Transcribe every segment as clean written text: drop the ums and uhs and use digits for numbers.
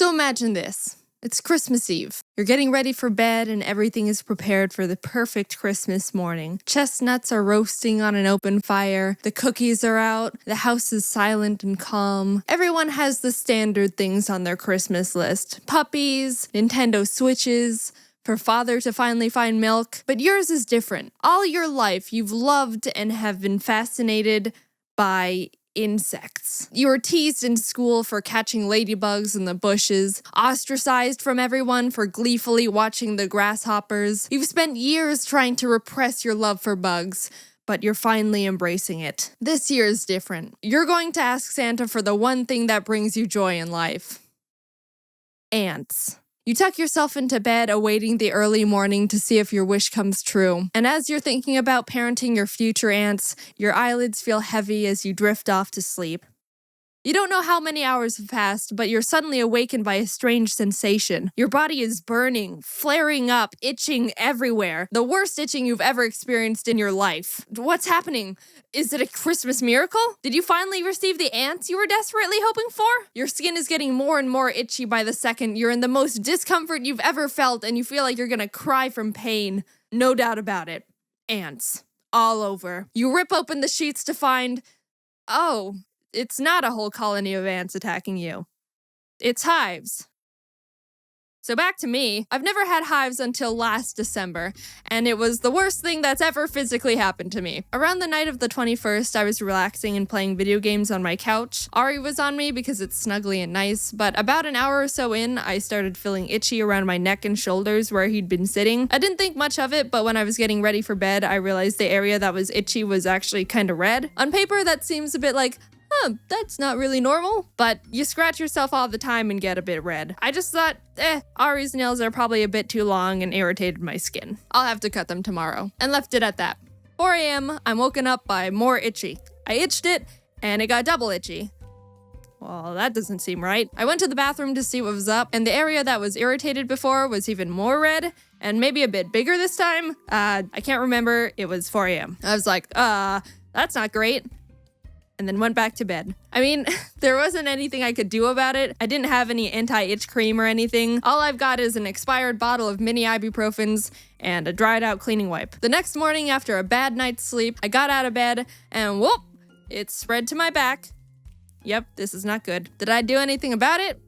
So imagine this. It's Christmas Eve. You're getting ready for bed and everything is prepared for the perfect Christmas morning. Chestnuts are roasting on an open fire, the cookies are out, the house is silent and calm. Everyone has the standard things on their Christmas list. Puppies, Nintendo Switches, for father to finally find milk. But yours is different. All your life you've loved and have been fascinated by insects. You were teased in school for catching ladybugs in the bushes, ostracized from everyone for gleefully watching the grasshoppers. You've spent years trying to repress your love for bugs, but you're finally embracing it. This year is different. You're going to ask Santa for the one thing that brings you joy in life. Ants. You tuck yourself into bed awaiting the early morning to see if your wish comes true. And as you're thinking about parenting your future ants, your eyelids feel heavy as you drift off to sleep. You don't know how many hours have passed, but you're suddenly awakened by a strange sensation. Your body is burning, flaring up, itching everywhere. The worst itching you've ever experienced in your life. What's happening? Is it a Christmas miracle? Did you finally receive the ants you were desperately hoping for? Your skin is getting more and more itchy by the second. You're in the most discomfort you've ever felt, and you feel like you're gonna cry from pain. No doubt about it. Ants. All over. You rip open the sheets to find... oh, it's not a whole colony of ants attacking you. It's hives. So back to me. I've never had hives until last December, and it was the worst thing that's ever physically happened to me. Around the night of the 21st, I was relaxing and playing video games on my couch. Ari was on me because it's snuggly and nice, but about an hour or so in, I started feeling itchy around my neck and shoulders where he'd been sitting. I didn't think much of it, but when I was getting ready for bed, I realized the area that was itchy was actually kind of red. On paper, that seems a bit like, that's not really normal, but you scratch yourself all the time and get a bit red. I just thought, Ari's nails are probably a bit too long and irritated my skin. I'll have to cut them tomorrow, and left it at that. 4 a.m., I'm woken up by more itchy. I itched it, and it got double itchy. Well, that doesn't seem right. I went to the bathroom to see what was up, and the area that was irritated before was even more red, and maybe a bit bigger this time. I can't remember. It was 4 a.m. I was like, that's not great. And then went back to bed. I mean, there wasn't anything I could do about it. I didn't have any anti-itch cream or anything. All I've got is an expired bottle of mini ibuprofens and a dried out cleaning wipe. The next morning, after a bad night's sleep, I got out of bed and whoop, it spread to my back. Yep, this is not good. Did I do anything about it?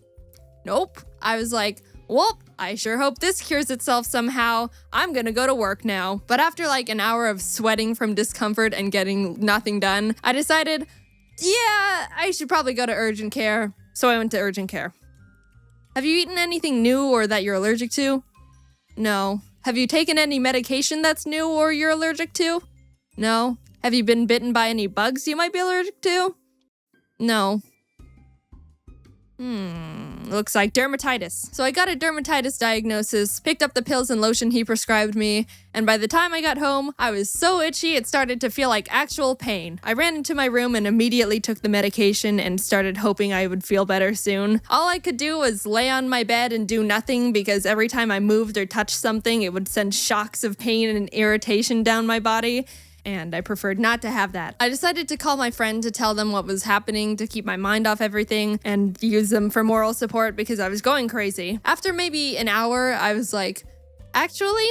Nope. I was like, whoop, I sure hope this cures itself somehow. I'm gonna go to work now. But after like an hour of sweating from discomfort and getting nothing done, I decided, yeah, I should probably go to urgent care. So I went to urgent care. Have you eaten anything new or that you're allergic to? No. Have you taken any medication that's new or you're allergic to? No. Have you been bitten by any bugs you might be allergic to? No. Looks like dermatitis. So I got a dermatitis diagnosis, picked up the pills and lotion he prescribed me, and by the time I got home, I was so itchy it started to feel like actual pain. I ran into my room and immediately took the medication and started hoping I would feel better soon. All I could do was lay on my bed and do nothing because every time I moved or touched something, it would send shocks of pain and irritation down my body. And I preferred not to have that. I decided to call my friend to tell them what was happening to keep my mind off everything and use them for moral support because I was going crazy. After maybe an hour, I was like, actually,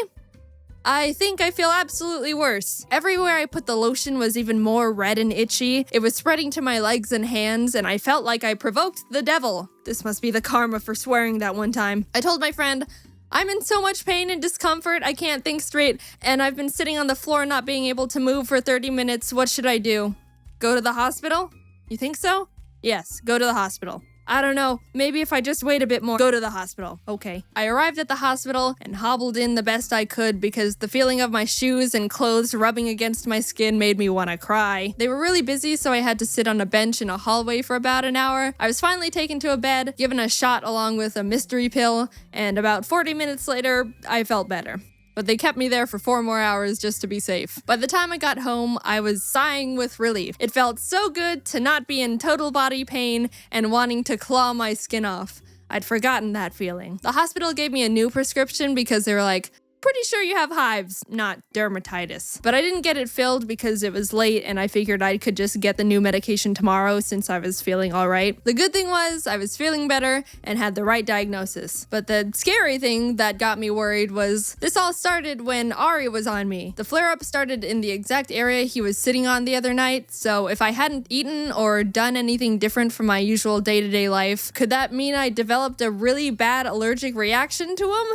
I think I feel absolutely worse. Everywhere I put the lotion was even more red and itchy. It was spreading to my legs and hands, and I felt like I provoked the devil. This must be the karma for swearing that one time. I told my friend, I'm in so much pain and discomfort, I can't think straight, and I've been sitting on the floor not being able to move for 30 minutes. What should I do? Go to the hospital? You think so? Yes, go to the hospital. I don't know, maybe if I just wait a bit more, go to the hospital. Okay. I arrived at the hospital and hobbled in the best I could because the feeling of my shoes and clothes rubbing against my skin made me want to cry. They were really busy, so I had to sit on a bench in a hallway for about an hour. I was finally taken to a bed, given a shot along with a mystery pill, and about 40 minutes later, I felt better. But they kept me there for 4 more hours just to be safe. By the time I got home, I was sighing with relief. It felt so good to not be in total body pain and wanting to claw my skin off. I'd forgotten that feeling. The hospital gave me a new prescription because they were like, pretty sure you have hives, not dermatitis. But I didn't get it filled because it was late and I figured I could just get the new medication tomorrow since I was feeling all right. The good thing was I was feeling better and had the right diagnosis. But the scary thing that got me worried was this all started when Ari was on me. The flare-up started in the exact area he was sitting on the other night, so if I hadn't eaten or done anything different from my usual day-to-day life, could that mean I developed a really bad allergic reaction to him?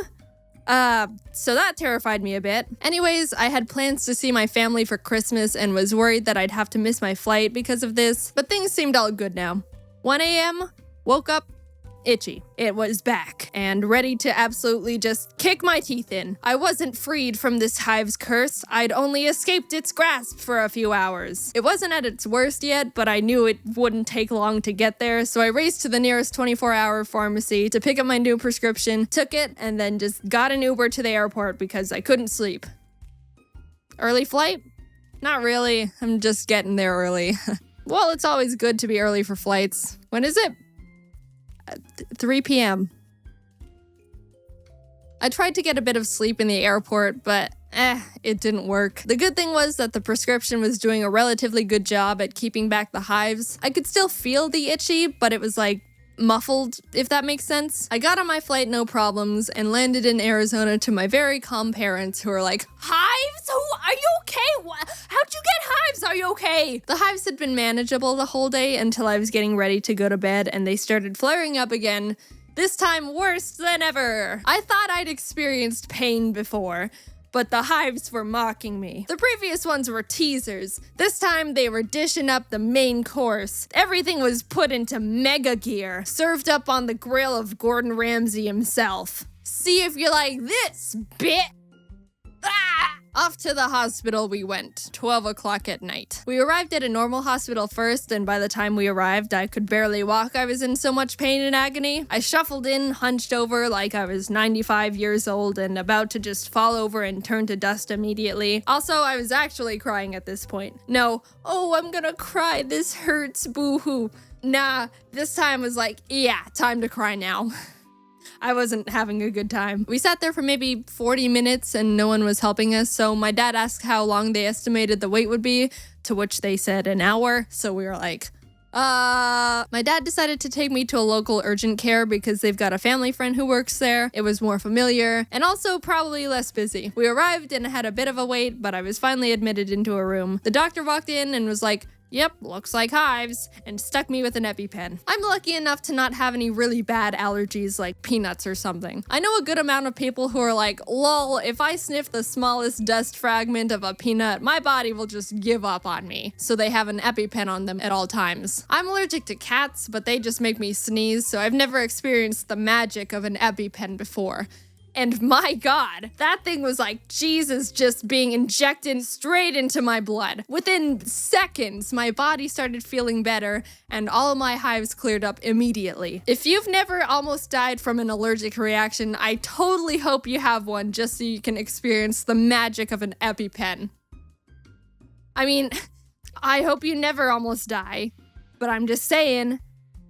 So that terrified me a bit. Anyways, I had plans to see my family for Christmas and was worried that I'd have to miss my flight because of this, but things seemed all good now. 1 a.m., woke up, itchy. It was back and ready to absolutely just kick my teeth in. I wasn't freed from this hive's curse. I'd only escaped its grasp for a few hours. It wasn't at its worst yet, but I knew it wouldn't take long to get there, so I raced to the nearest 24-hour pharmacy to pick up my new prescription, took it, and then just got an Uber to the airport because I couldn't sleep. Early flight? Not really. I'm just getting there early. Well, it's always good to be early for flights. When is it? 3 p.m. I tried to get a bit of sleep in the airport, but it didn't work. The good thing was that the prescription was doing a relatively good job at keeping back the hives. I could still feel the itchy, but it was like muffled, if that makes sense. I got on my flight no problems and landed in Arizona to my very calm parents who were like, "Hives? Are you okay? How'd you get hives? Are you okay?" The hives had been manageable the whole day until I was getting ready to go to bed and they started flaring up again, this time worse than ever. I thought I'd experienced pain before, but the hives were mocking me. The previous ones were teasers. This time they were dishing up the main course. Everything was put into mega gear, served up on the grill of Gordon Ramsay himself. See if you like this, bit. Ah! Off to the hospital we went, 12 o'clock at night. We arrived at a normal hospital first, and by the time we arrived, I could barely walk. I was in so much pain and agony. I shuffled in, hunched over like I was 95 years old and about to just fall over and turn to dust immediately. Also, I was actually crying at this point. No, oh, I'm gonna cry, this hurts, boo-hoo. Nah, this time was like, yeah, time to cry now. I wasn't having a good time. We sat there for maybe 40 minutes and no one was helping us, so my dad asked how long they estimated the wait would be, to which they said an hour, so we were like, My dad decided to take me to a local urgent care because they've got a family friend who works there. It was more familiar, and also probably less busy. We arrived and had a bit of a wait, but I was finally admitted into a room. The doctor walked in and was like, "Yep, looks like hives," and stuck me with an EpiPen. I'm lucky enough to not have any really bad allergies like peanuts or something. I know a good amount of people who are like, lol, if I sniff the smallest dust fragment of a peanut, my body will just give up on me. So they have an EpiPen on them at all times. I'm allergic to cats, but they just make me sneeze, so I've never experienced the magic of an EpiPen before. And my God, that thing was like Jesus just being injected straight into my blood. Within seconds, my body started feeling better and all of my hives cleared up immediately. If you've never almost died from an allergic reaction, I totally hope you have one just so you can experience the magic of an EpiPen. I mean, I hope you never almost die, but I'm just saying,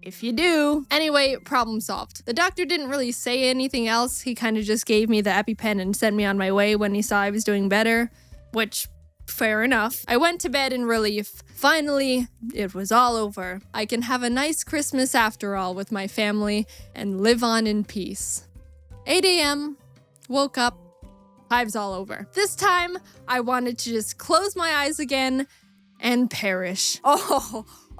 if you do. Anyway, problem solved. The doctor didn't really say anything else. He kind of just gave me the EpiPen and sent me on my way when he saw I was doing better, which, fair enough. I went to bed in relief. Finally, it was all over. I can have a nice Christmas after all with my family and live on in peace. 8 a.m., woke up, hives all over. This time, I wanted to just close my eyes again and perish.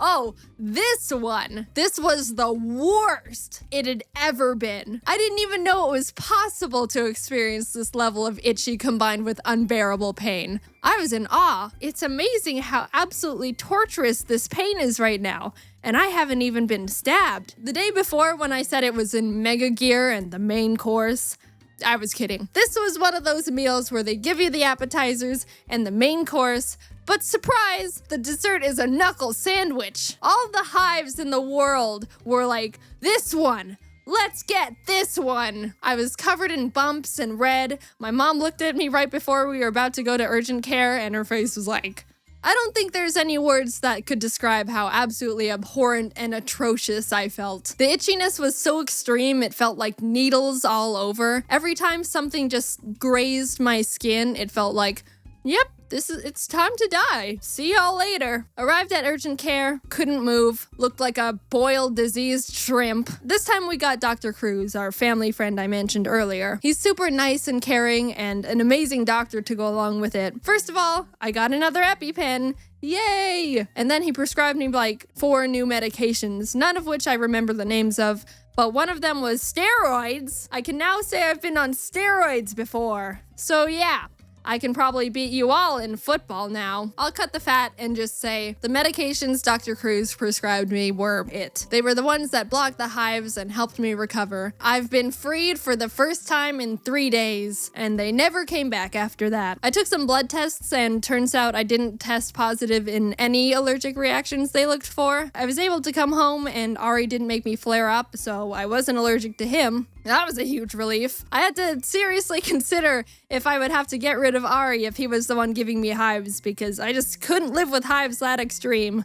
Oh, this one. This was the worst it had ever been. I didn't even know it was possible to experience this level of itchy combined with unbearable pain. I was in awe. It's amazing how absolutely torturous this pain is right now. And I haven't even been stabbed. The day before, when I said it was in mega gear and the main course, I was kidding. This was one of those meals where they give you the appetizers and the main course, but surprise, the dessert is a knuckle sandwich. All the hives in the world were like, this one, let's get this one. I was covered in bumps and red. My mom looked at me right before we were about to go to urgent care and her face was like, I don't think there's any words that could describe how absolutely abhorrent and atrocious I felt. The itchiness was so extreme, it felt like needles all over. Every time something just grazed my skin, it felt like, yep, it's time to die. See y'all later. Arrived at urgent care, couldn't move, looked like a boiled, diseased shrimp. This time we got Dr. Cruz, our family friend I mentioned earlier. He's super nice and caring and an amazing doctor to go along with it. First of all, I got another EpiPen. Yay! And then he prescribed me like 4 new medications, none of which I remember the names of, but one of them was steroids. I can now say I've been on steroids before. So yeah. I can probably beat you all in football now. I'll cut the fat and just say the medications Dr. Cruz prescribed me were it. They were the ones that blocked the hives and helped me recover. I've been freed for the first time in 3 days, and they never came back after that. I took some blood tests, and turns out I didn't test positive in any allergic reactions they looked for. I was able to come home, and Ari didn't make me flare up, so I wasn't allergic to him. That was a huge relief. I had to seriously consider if I would have to get rid of Ari if he was the one giving me hives, because I just couldn't live with hives that extreme.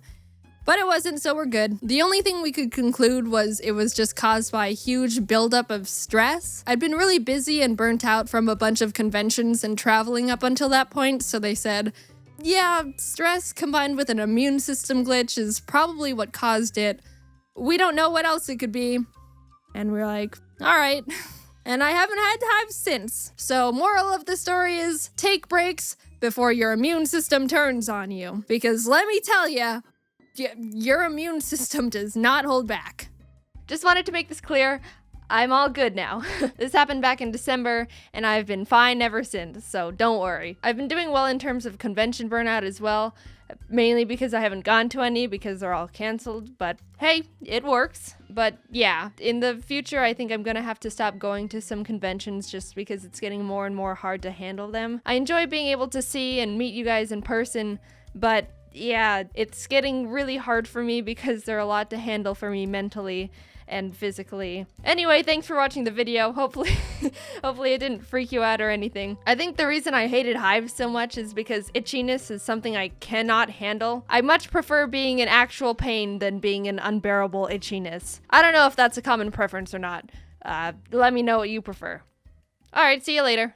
But it wasn't, so we're good. The only thing we could conclude was it was just caused by a huge buildup of stress. I'd been really busy and burnt out from a bunch of conventions and traveling up until that point, so they said, yeah, stress combined with an immune system glitch is probably what caused it. We don't know what else it could be. And we're like, all right. And I haven't had hives since. So moral of the story is take breaks before your immune system turns on you. Because let me tell you, your immune system does not hold back. Just wanted to make this clear. I'm all good now. This happened back in December, and I've been fine ever since, so don't worry. I've been doing well in terms of convention burnout as well, mainly because I haven't gone to any because they're all canceled, but hey, it works. But yeah, in the future, I think I'm gonna have to stop going to some conventions just because it's getting more and more hard to handle them. I enjoy being able to see and meet you guys in person, but yeah, it's getting really hard for me because they're a lot to handle for me mentally and physically. Anyway, thanks for watching the video. Hopefully it didn't freak you out or anything. I think the reason I hated hives so much is because itchiness is something I cannot handle. I much prefer being in actual pain than being in unbearable itchiness. I don't know if that's a common preference or not. Let me know what you prefer. All right, see you later.